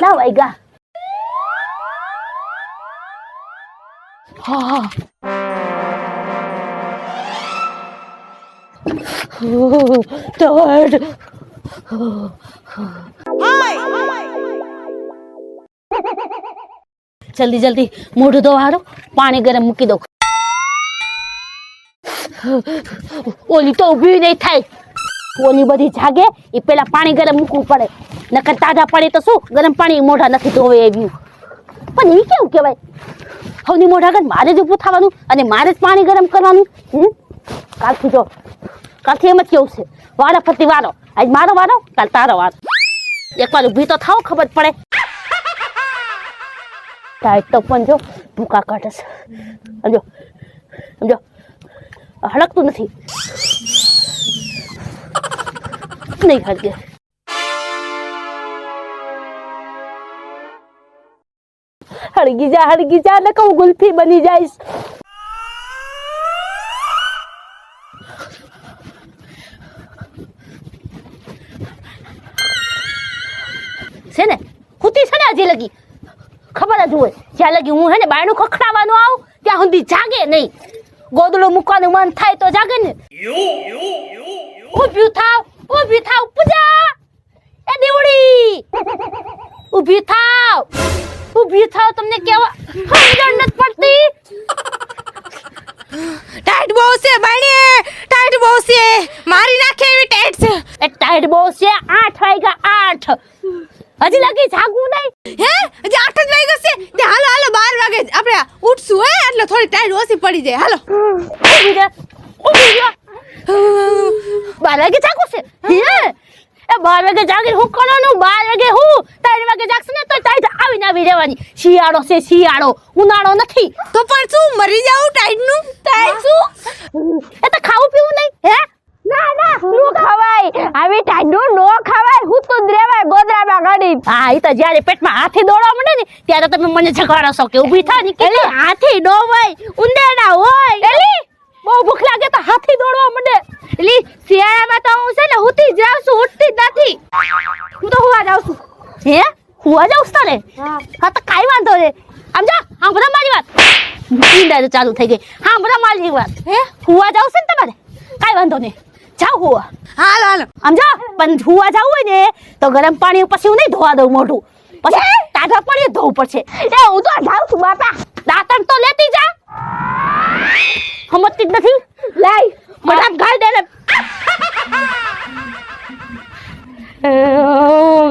કેટલા વાગ્યા? હા ટાયર્ડ. જલ્દી જલ્દી મોઢું ધોવાડો, પાણી ગરમ મૂકી દો. ઓલી તો ઊભી નહીં થાય. ઓલી બધી જાગે એ પેલા પાણી ગરમ મૂકવું પડે, નકર તાજા પડે તો શું ગરમ પાણી મોઢા નથી ધોવે આવ્યું. પણ એ કેવું કહેવાય? હવની મોઢા આગળ મારે જ ઊભું થવાનું અને મારે જ પાણી ગરમ કરવાનું. કાલથી જો, કાલથી એમ જ કેવું છે, વારા ફરતી વારો. આજ મારો વારો, કાલ તારો વારો. એકવાર ઊભી તો થાવ, ખબર પડે. ટાઈટ તો પણ જો ભૂકા કાઢે છે. સમજો સમજો, હળકતું નથી. નહીં હળગે. હળગી જા ને કહું ગુલ્ફી બની જાઈશ. છે ને કુતી છે ને હજી લગી ખબર જ હોય, જ્યાં લગી હું હે ને બાયણું ખખડાવવાનું આવું ત્યાં સુધી જાગે નહીં. ગોદડું મૂકવાનું મન થાય તો જાગે ને. ઊભી થાવ પૂજા. એ દેવડી ઊભી થાવ. તમને કેવા સમજણ નથી પડતી? ટાઈટ બહુ છે બાયણે, ટાઈટ બહુ છે, મારી નાખે એવી ટાઈટ છે. એ ટાઈટ બહુ છે. 8 વાગ્યા 8. હજી લગી જાગવું નહીં? હે હજી 8 જ વાગ્યા છે. તે હાલો 12 વાગે આપણે ઉઠશું હે, એટલે થોડી ટાઈટ ઓછી પડી જાય. હાલો ઊભી જા. 12 વાગે જાગવું છે? હે એ 12 વાગે જાગીને હું કરવાનું? 12 વાગે હું 3 વાગે જાગશું ને તો ટાઈટ આવી રહેવાની. શિયાળો છે, શિયાળો, ઉનાળો નથી. તો પણ શું મરી જાવ ટાઈટ નું? ટાઈટ શું? એ તો ખાવું પીવું નહીં? હે ના નો ખવાય. આવી ટાઈટ નો ખવાય. હું તો રેવાય ગોદરામાં ગાડી. હા ઈ તો જ્યારે પેટમાં હાથી દોડવા માંડે ને ત્યારે તમે મને જગાડો છો કે ઊભી થા ની. એટલે હાથી નો હોય, ઉંદેડા હોય. એલી બહુ ભૂખ લાગે તો હાથી દોડવા માંડે. એલી શિયાળામાં તો હું છે ને હુતી જ જાઉં છું, ઉઠતી જ નથી. હું તો હુવા જાઉં છું. હે હુવા જાઉં છું તારે? હા તો કાઈ વાંધો નહીં. આમ જા, સાંભળો મારી વાત. ઈંડા ચાલુ થઈ ગઈ. સાંભળો મારી વાત. હે હુવા જાઉં છે ને તમારે? કાઈ વાંધો નહીં, જાઓ હુવા. હાલો આમ જા. પણ હુવા જાવું હોય ને તો ગરમ પાણી પછી હું નહીં ધોવા દઉં મોઢું, પછી તાજા પાણી ધોવું પડશે. એ હું તો જાઉં છું બાપા. દાંતણ તો લેતી જા. સમજતી જ નથી. લાઈ મડામ ગાળ દે ને.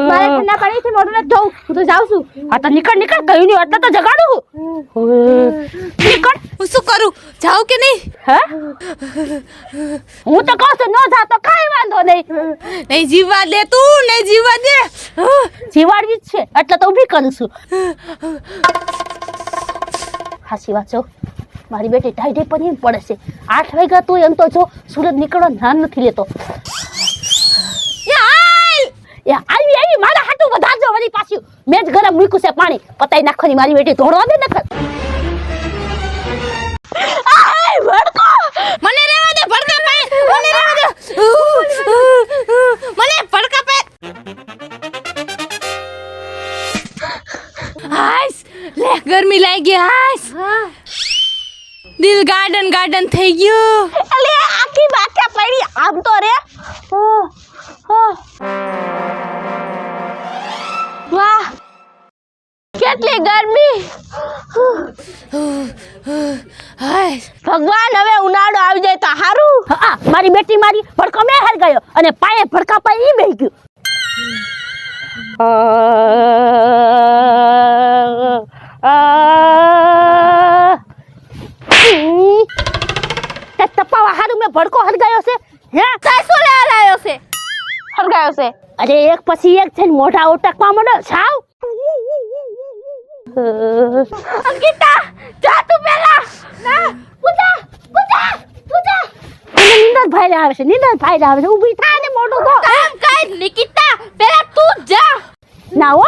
મારે ઠંડા પાણીથી મોઢું નથી ધોવું. હું તો જાઉં છું. આ તો નીકળ કઈ નહીં, એટલે તો જગાડું. નીકળ. હું શું કરું, જાઉં કે નહીં? હે હું તો કહું છું ન જા તો કાઈ વાંધો નહીં. નહીં જીવવા દે તું, નહીં જીવવા દે. જીવાડવી જ છે એટલે તો ઊભી કરું છું. હાસી વાત છો, મારી બેટી ટાઈડે પર એમ પડે છે. 8 વાગ્યા તો એમ તો જો સૂરજ નીકળવા ધ્યાન નથી લેતો. એ આવી મારા હાટું વધારજો વળી પાછું. મેં જ ગરમ મૂક્યું છે પાણી, પતાઈ નાખવાની મારી બેટી ધોડવા દે નખર. આય ભડકો મને રહેવા દે ભડકા પાય, મને રહેવા દે. મને ભડકા પાય. હાસ લે ગરમી લાગી. હાસ દિલ ગાર્ડન થઈ ગયું. અલે આખી બાકા પડી આમ તો રે. વાહ કેટલી ગરમી. ભગવાન હવે ઉનાળો આવી જાય તો સારું. હા મારી બેટી મારી ભડકો મેં હર ગયો અને પાયે ભડકા પાય ઈ બેહી ગયું. તપાવા હારું મેં ભડકો હરગાયો છે. હે કાસો લે લાયો છે, હરગાયો છે. અરે એક પછી એક થઈને મોઢા ઉટકવા માંડો. છાવ અંકિતા જા તું પેલા. ના પૂજા નીંદર ભાઈ આવે છે, ઊભી થા ને મોઢું ધો. કામ કાઈ નિકિતા પેલા તું જા. ના હો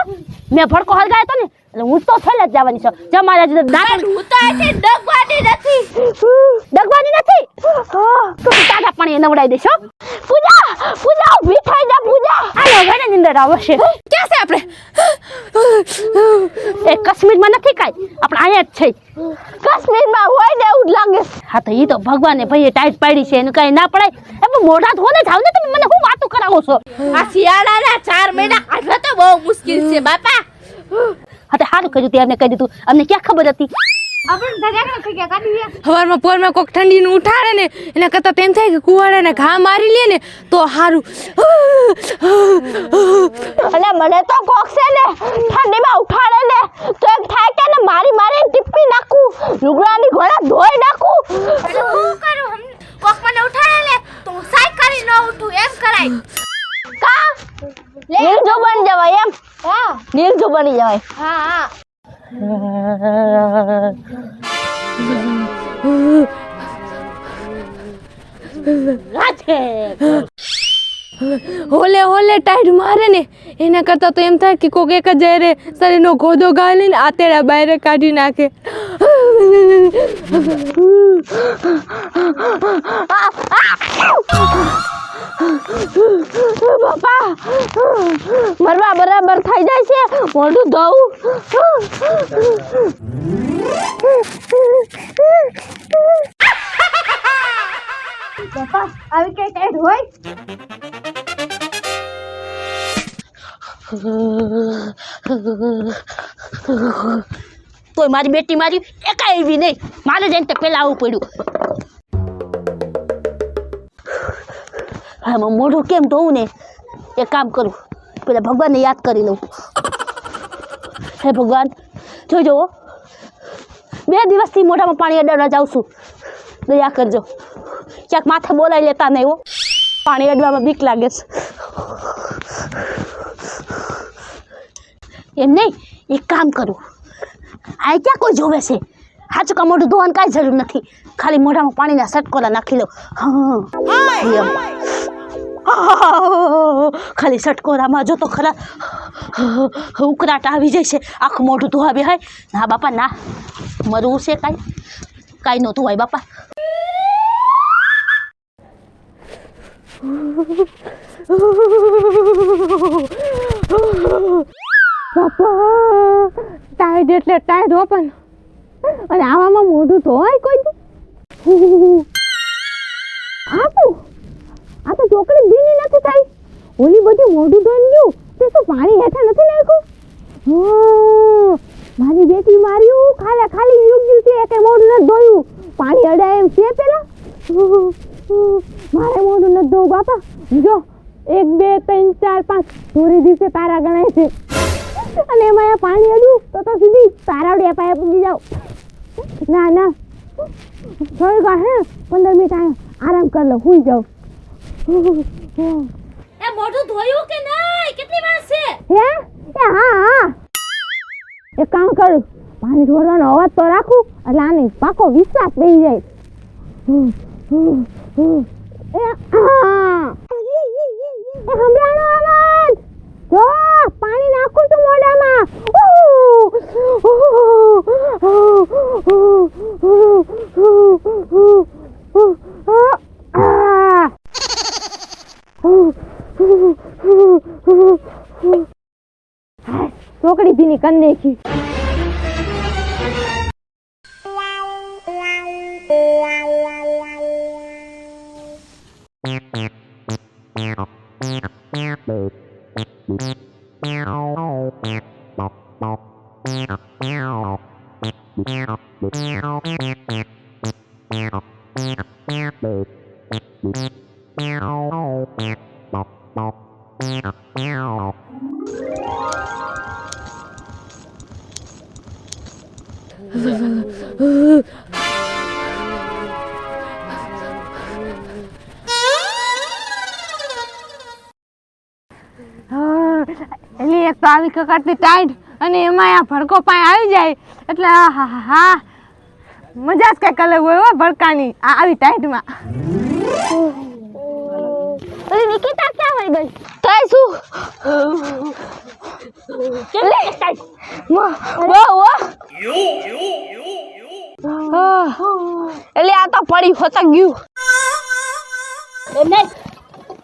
મેં ભડકો હરગાયો તો ને એટલે હું તો થેલે જ જવાની છું. જમારા જ દાંત હું તો આથી ડગવાની નથી. તો તાજા પાણી નવડાઈ દેશો. પૂજા પૂજા ઊભી થઈ જા પૂજા. આલો ઘરે નિંદર આવશે. ક્યાં છે આપણે? એ કાશ્મીરમાં નથી કાઈ, આપણે અહીંયા જ છે. કાશ્મીરમાં હોય ને એવું જ લાગે. હા તો ઈ તો ભગવાને ભાઈએ ટાઈટ પાડી છે, એનું કાઈ ના પડાય. એમ મોઢા ધોને જાવ ને તમે, મને શું વાતો કરાવો છો? આ શિયાળાના 4 મહિના આટલા તો બહુ મુશ્કેલ છે બાપા. હા તો સારું કર્યું તે અમને કહી દીધું, અમને ક્યાં ખબર હતી. હવારમાં પોરમાં કોક ઠંડીનું ઉઠાડે ને એના કરતાં તેમ થાય કે કુવાડાને ઘા મારી લે ને તો સારું. અને મને તો કોક છે ને ઠંડીમાં ઉઠાડે ને તો એમ થાય કે ને મારી મારી ટીપી નાખું, લુગડાની ઘોડા ધોઈ નાખું. એટલે હું કરું? કોક મને ઉઠાડે ને તો હું સાયકલી ન ઉઠું એમ કરાય. કા નિર્જો બની જવાય એમ. હા નિર્જો બની જવાય. હા હા. હોલે હોલે ટાઈટ મારે ને એના કરતા તો એમ થાય કે કોક એક જ રે શરીરનો ગોદો ગાળીને આતેડા બહાર કાઢી નાખે. બાપા મરવા બરાબર થઈ જાય છે, મોઢું ધોવું. બાપા આવી કઈ ટાઈટ હોય? તોય મારી બેટી મારી એકાય એવી નહીં, મારે જઈને તો પેલા આવવું પડ્યું. હા મોઢું કેમ ધોવું ને, એક કામ કરું, પેલા ભગવાનને યાદ કરી લઉં. હે ભગવાન જોજો, 2 દિવસથી મોઢામાં પાણી અડાડવા જાઉં છું, દયા કરજો. ક્યાંક માથે બોલાવી લેતા નહીં હો, પાણી અડવામાં બીક લાગે છે. એમ નહીં, એક કામ કરું, આ ક્યાં કોઈ જોવે છે? હાચું કા મોઢું ધોવાની કાંઈ જરૂર નથી, ખાલી મોઢામાં પાણીના સટકોરા નાખી લો. હા એમ ખાલી સટકોરામાં જો તો ખરા ઉકળાટ આવી જાય છે, આખું મોઢું ધોવા બેહાય. ના બાપા ના, મરવું છે કાંઈ ન ધોવાય બાપા. બાપા ટાઈટ એટલે ટાઈટ હો, પણ અને આવામાં મોઢું ધોવાય કોઈ દી? આ તો ચોકડી ભીની નથી થઈ, ઓલી બધી મોઢું ધોઈને ગયું તે તો પાણી હેઠા નથી નાખ્યું. મારી બેટી માર્યું ખાલી યુગ્યું છે, કે મોઢું નથી ધોયું, પાણી અડાય એમ છે પેલા. મારે મોઢું નથી ધોવું બાપા. જો 1 2 3 4 5 ધોરી દિવસે તારા ગણાય છે, અને એમાં આ પાણી અડ્યું તો સીધી તારાવડિયા પાસે પૂજી જાવ. ના ના થોડી વાર હે 15 મિનિટ આરામ કરી લો, સુઈ જાવ. એ મોઢું ધોયું કે નહીં? કેટલી વાર છે? હે એ હા એક કામ કરું, પાણી ઢોરવાનો અવાજ તો રાખું એટલે આને પાકો વિશ્વાસ બેસી જાય. એ હમણાંનો અવાજ જો, પાણી નાખું છું મોઢામાં. ચોકડી ભીની કરી નાખી. એટલે એક તો આવી કકાટતી ટાઈટ અને એમાં આ ભડકો પાય આવી જાય એટલે હા મજા જ કઈક અલગ હોય હો ભડકાની આવી ટાઈટમાં. અરે નિકિતા ક્યાં વઈ ગઈ? તાય શું કેટલે ટાઈટ એટલે આ તો પડી ફસક ગયું. એમને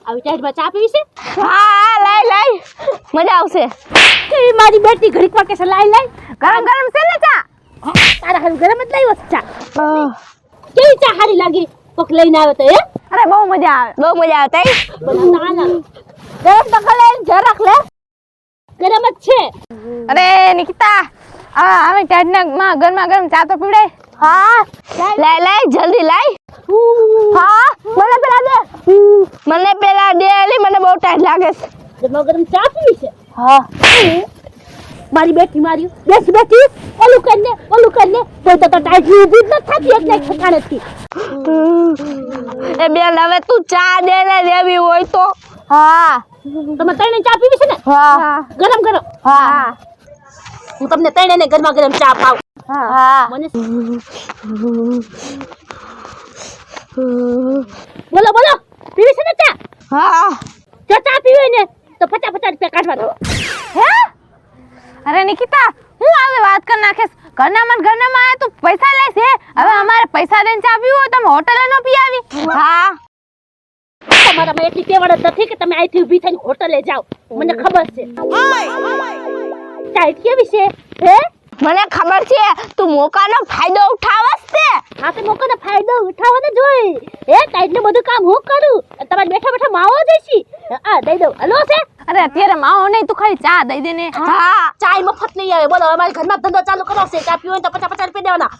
આવી ટાઈટમાં ચા પીવી છે? હા લાઈ મજા આવશે. કેવી મારી બેટી ઘડીક માં કેસે લાઈ ગરમ છે ને ચા? તારા હારું ગરમ જ લાવ્યો છે ચા. કેવી ચા હારી લાગી? કોક લઈને આવ્યો તો હે? અરે બહુ મજા આવે તઈ. બધા ના ગરમ તો ખલે જરાક લે. ગરમ જ છે. અરે નિકિતા અમે ટાઈટના ગરમા ગરમ ચા તો પીવડાય. હા લાઈ જલ્દી લાઈ. હા મને પેલા દે એલી મને બહુ ટાઈટ લાગે છે. ગરમા ગરમ ચા પીવી છે? હા મારી બેટી મારી બેટી ઓલું કરીને તો ટાઈટ ઊભી જ ન થાતી એટલે ઠકાણેથી. એ બેન હવે તું ચા દે ને લેવી હોય તો. હા તમે ત્રણે ચા પીવી છે ને? હા ગરમ હા હું તમને ત્રણેને ગરમા ગરમ ચા પાઉં. હા મને બોલો પીવી છે ને ચા? હા જો ચા પીવી હોય ને તો 50 રૂપિયા કાઢવા દો. હે અરે નિકિતા હું આવે વાત કર નાખેસ. ઘરનામાં આયા તું પૈસા લેસ હે. હવે અમારે પૈસા દઈને ચા પીવું હોય તમે હોટલે ન પી આવી. હા તમારામાં એટલી તેવડ જ નથી કે તમે અહીંથી ઊભી થઈને હોટલે જાઓ. મને ખબર છે. ટાઈટ કેવી છે હે? મને ખબર છે તું મોકાનો ફાયદો ઉઠાવસ તે. હા તો મોકાનો ફાયદો ઉઠાવવાનો જોઈ. એ ટાઈટ નું બધું કામ હું કરું. તમારે બેઠા માવો દેશી. આ દઈ દઉં. હલો છે? અરે અત્યારે માવો નહીં તું ખાલી ચા દઈ દે ને. હા ચા મફત નહીં આવે. બોલો અમારી ઘરમાં ધંધો ચાલુ કરો છે. ચા પીવો તો 50 રૂપિયા દેવાના.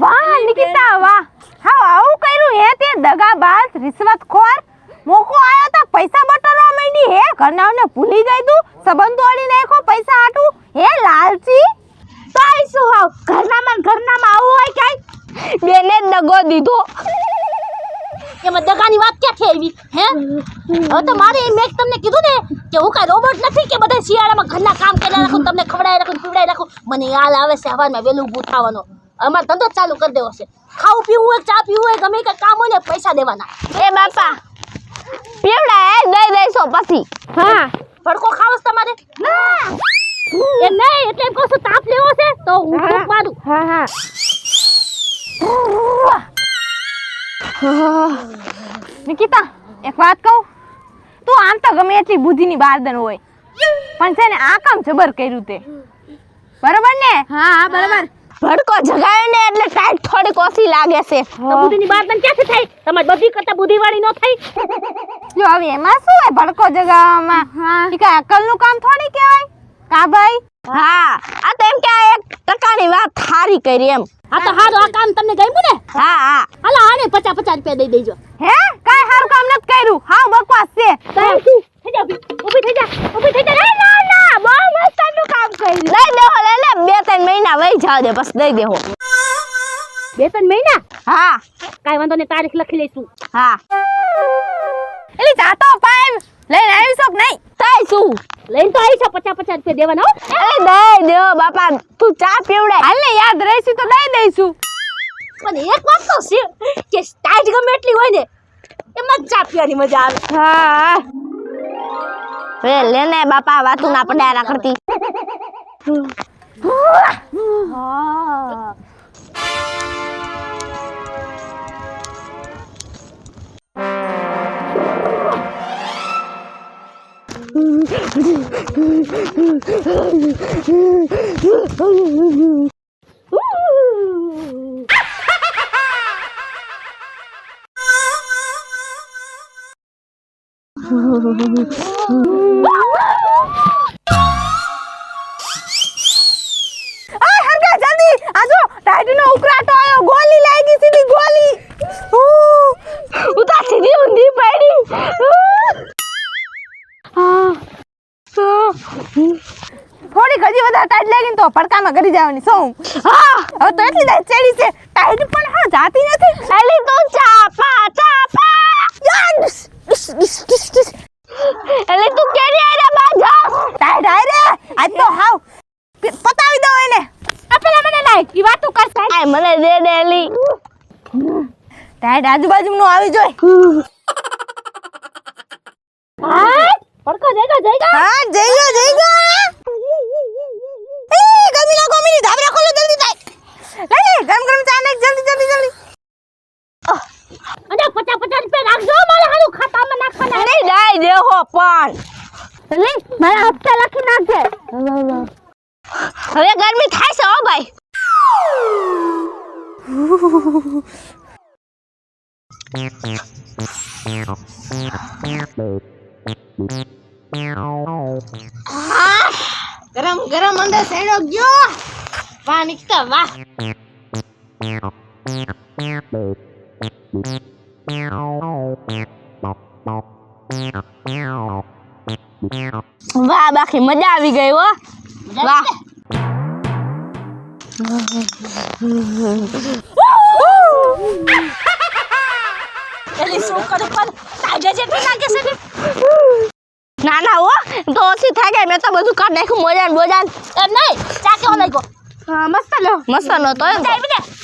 વાહ નિકિતા વાહ. હા આવું કર્યું હે તે દગાબાજ રિશ્વતખોર. મોકો આયો તો પૈસા બટરવા માંડી હે. ઘરનાઓને ભૂલી ગઈ તું. સંબંધ તોડી નાખ્યો પૈસા હાટું. હે લાલચી. તાઈ શું હાવ ઘરનામાં આવું હોય કાઈ? બેને દગો દીધો. એમાં દગાની વાત ક્યાંથી આવી હે? હવે તો મારે મેં તમને કીધું ને કે હું કાઈ રોબોટ નથી કે બધા શિયાળામાં ઘરના કામ કર્યા રાખું તમને ખવડાવી રાખું પીવડાવી રાખું. મને યાદ આવે છે હવારમાં વેલું ઊભું થવાનો. અમાર ધંધો ચાલુ કરી દેવો છે. ખાવું પીવું હોય ચા પીવું હોય ગમે કે કામ હોય ને પૈસા દેવાના. એ બાપા પીવડાય દઈ દઈશો પછી. હા ભડકો ખાવસ તમારે? ના એ નહીં એટલે એમ કહું છું તાપ લેવો છે તો હું ફૂંક મારું. હા નિકિતા એક વાત કહું. તું આમ તો ગમે એટલી બુદ્ધિની બારદન હોય પણ છે ને આ કામ જબર કર્યું તે. બરોબર ને? હા બરોબર. ભડકો જગાયો ને એટલે ટાઈટ થોડીક ઓછી લાગે છે. તો બુદ્ધિની બારદન ક્યાંથી થાય? તમારી બધી કરતા બુદ્ધિવાળી ન થઈ. જો હવે એમાં શું હોય ભડકો જગાવવામાં? ઈ કાઈ અકલનું કામ થોડી કહેવાય કા ભાઈ? હા આ તો એમ કે આ 1% વાત થારી કરી એમ. હા તો હારું આ કામ તમને ગમ્યું ને? હા હાલો આને 50 રૂપિયા દઈ દેજો. હે કાઈ હારું કામ નથી કર્યું. હાવ બકવાસ છે. થઈ જા ઊભી થઈ જા. ના બહુ મસ્તનું કામ કર્યું. લઈ દેહો લે 2-3 મહિના વહી જાવ દે બસ દઈ દેહો. 2-3 મહિના? હા કાઈ વાંધો નહીં તારીખ લખી લઈશું. હા એલી જાતો પાઈમ લઈને આવીશો કે નહીં? તાઈ શું લઈને તો આવી છે 50 રૂપિયા દેવાના હો. અરે દઈ દેવો બાપા તું ચા પીવડાય. હાલ ને યાદ રહેશું તો દઈ દઈશું. પણ એક વાત તો છે કે ટાઈટ ગમે એટલી હોય ને એમાં ચા પીવાની મજા આવે. હા વે લેને બાપા વાતું ના પડાયા કરતી. થોડીક હજી વધારે ટાઈટ લાગી તો પડકામાં કરી જવાની શું? હા હવે તો એટલી ટાઈટ ચડી છે ટાઈટ પણ હા જાતી નથી. એલી તો ચાપા એલી તું કેરી આરે બાજા ટાઈટ આરે આજ તો હાવ પતાવી દો એને. આપેલા મને લાય ઈ વાતો કરતા. આ મને દે દે એલી ટાઈટ આજુબાજુનો આવી જોય. હા પડકો જઈગા. હા જઈગા એ ગમીની ધાબરા ખોલો જલ્દી થાય. લે ગરમ ચા નાખ જલ્દી. અને 50 રૂપિયા રાખજો મારે હાલું ખાતામાં નાખવા નહીં દાઈ દેહો પણ લે મારા હપ્તા લખી નાખજે હવે ગરમી થાય છે હો ભાઈ ગરમ ગરમ અંદર સેડો ગયો વાહ નિકતા વાહ વાહ બાકી મજા આવી ગઈ હો વાહ એલી શું કરું પણ તાગે જેટલું લાગે છે ને ના ના હો તો ઓછી થાય ગઈ મેં તો બધું કાઢ નાખ્યું મોજાન બોજાન એમ નહીં ચા કેવો લાગ્યો મસ્ત લો મસ્ત નો તો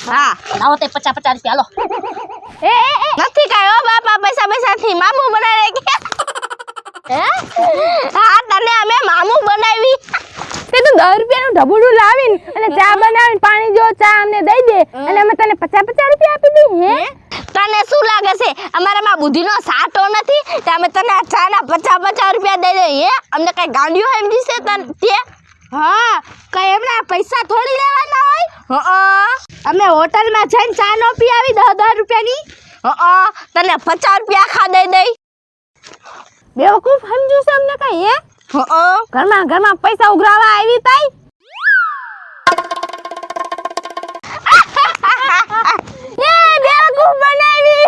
હા લાવો તે 50 રૂપિયા લો નથી કાંઈ હો બાપા પૈસા થી મામું બનાવી કે હે હા તને અમે મામું બનાવી તે તું 10 રૂપિયાનું ઢબુડું લાવીને અને ચા બનાવીને પાણી જો ચા અમને દઈ દે અને અમે તને 50 રૂપિયા આપી દઈ હે તને શું લાગે છે અમારામાં બુદ્ધિનો સાટો નથી તે અમે તને આ ચાના 50 રૂપિયા દઈ દઈએ અમને કઈ ગાંડિયો સમજી છે તે હા કઈ એમના પૈસા થોડી લેવાના હોય હા અમે હોટલમાં જઈને ચા નો પી આવી 10 રૂપિયાની હા તને 50 રૂપિયા આખા દઈ દઈ બેવકૂફ સમજુ છે અમને કઈ હે હા ઘરમાં પૈસા ઉઘરાવા આવી તાઈ એ બેવકૂફ બનાવી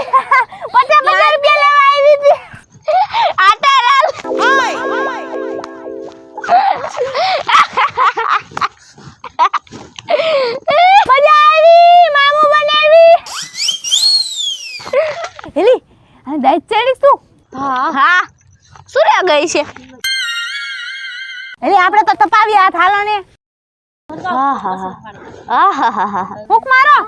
50 રૂપિયા લેવા આવી હતી આટા લાલ મજા આવી મામુ બનાવી હેલી અને દાઈ ચડીશું હા શું રે ગઈ છે હેલી આપણે તો તપાવી હાથ હાલો ને આહાહા ફૂંક મારો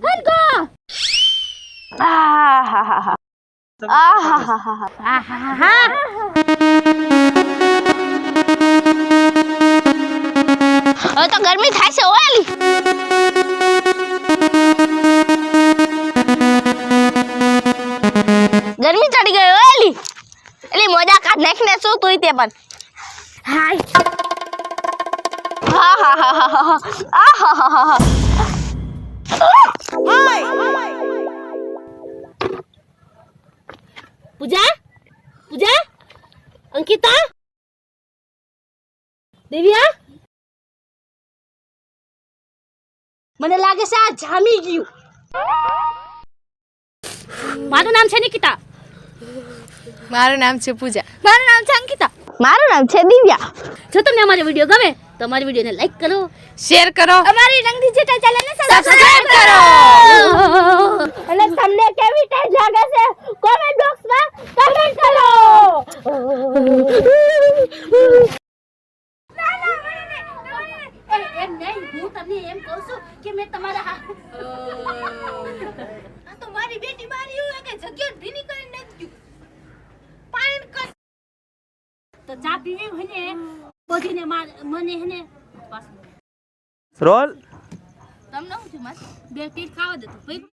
હલકો આહાહા આહાહા આહાહા હવે તો ગરમી થાય છે ઓલી ગરમી ચડી ગઈ ઓલી એલી મોજા કાઢ નાખને શું તું તે પણ હાય આહાહા પૂજા પૂજા અંકિતા દેવિયા મને લાગે છે આ જામી ગયું મારું નામ છે નિકિતા મારું નામ છે પૂજા મારું નામ છે અંકિતા મારું નામ છે દિવ્યા જો તમને અમારો વિડિયો ગમે તો અમારી વિડિયોને લાઈક કરો શેર કરો અમારી રંગ ડિજિટલ ચેનલને સબસ્ક્રાઇબ કરો અને તમને કેવી ટેસ્ટ લાગે છે કોમેન્ટ બોક્સમાં કમેન્ટ કરો એમ નહીં હું તમને એમ કહું છું કે મેં તમારા આ તો મારી બેટી મારી હોય કે જગ્યા ભીની કરીને નાખ્યું પાણી કર તો ચા પીવી હોય ને બધીને મને હે ને રોલ તમને શું થયું મારે બે તીર ખાવા દે તો ભાઈ